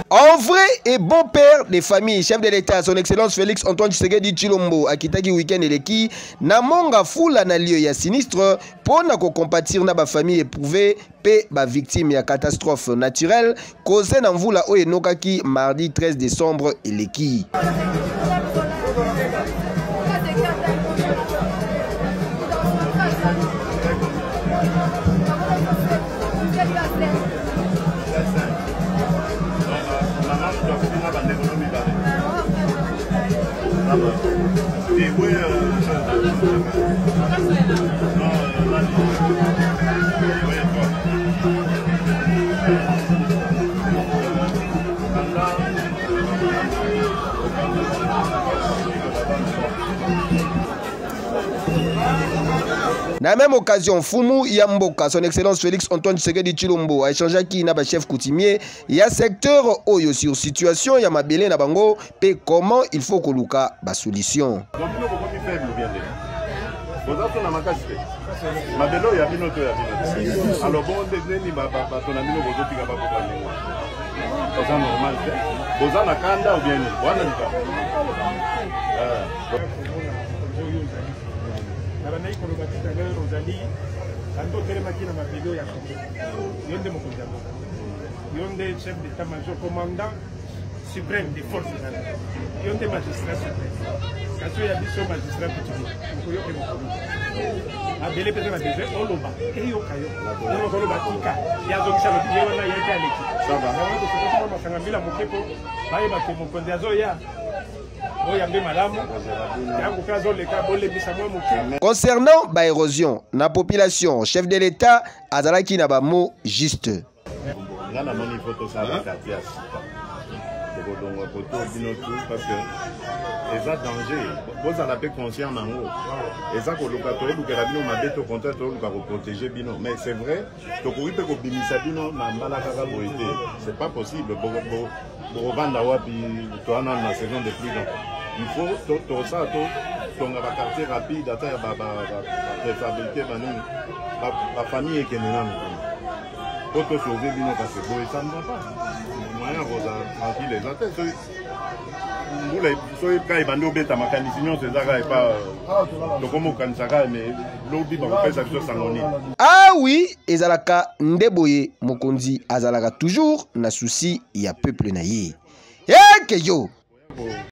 En vrai et bon père des familles, chef de l'État, son excellence Félix Antoine Tshisekedi Tshilombo, akitaki week-end eleki, na monga fula na lieu ya sinistre, pour na compatir na ba famille éprouvée, pe ba victime ya catastrophe naturelle, causée na mvula oyo enokaki mardi 13 décembre eleki. Na même occasion, Fumu Yamboka, son excellence Félix Antoine Tshisekedi Tshilombo, a échangé avec na chef coutumier, il y a secteur Oyo sur situation, il y a Mabélé na bango, pe comment il faut que Luka ba solution. Nabanai kolobatika leo Rosalie ando telemaki na mabelo ya Congo yonde mokonzi yonde chef d'état-major commandant suprême des forces armées yonde magistrat suprême kaso ya biso magistrat coutumier koyoke mokonzi abele pete na besoin oloba eyo kayo ono koloba tika ya zokisa lo biye wana yeke aleki saba na wako sokoma masanga mbila mokepo baye ba ke mokonzi azoya. Concernant la érosion, la population, chef de l'État, azalaki na ba mot juste. Parce que les a danger, vous en avez conscient en haut. Les a colocateur, vous avez un mabe au contraire, vous avez protéger bino. Mais c'est vrai, donc vous pouvez bimisa bino na malaka boité. C'est pas possible. Pour revendre wapi, toi na la saison de pluie. Il faut tout ça, tout on va quartier rapide, attendre préfabriquer la famille est qui est là. Pour te sauver bino parce que ça ne va pas. Moyen vous tranquille les attentes. Ah oui, ezalaka ndeboye mokonzi azalaka toujours na souci ya peuple na ye. Keyo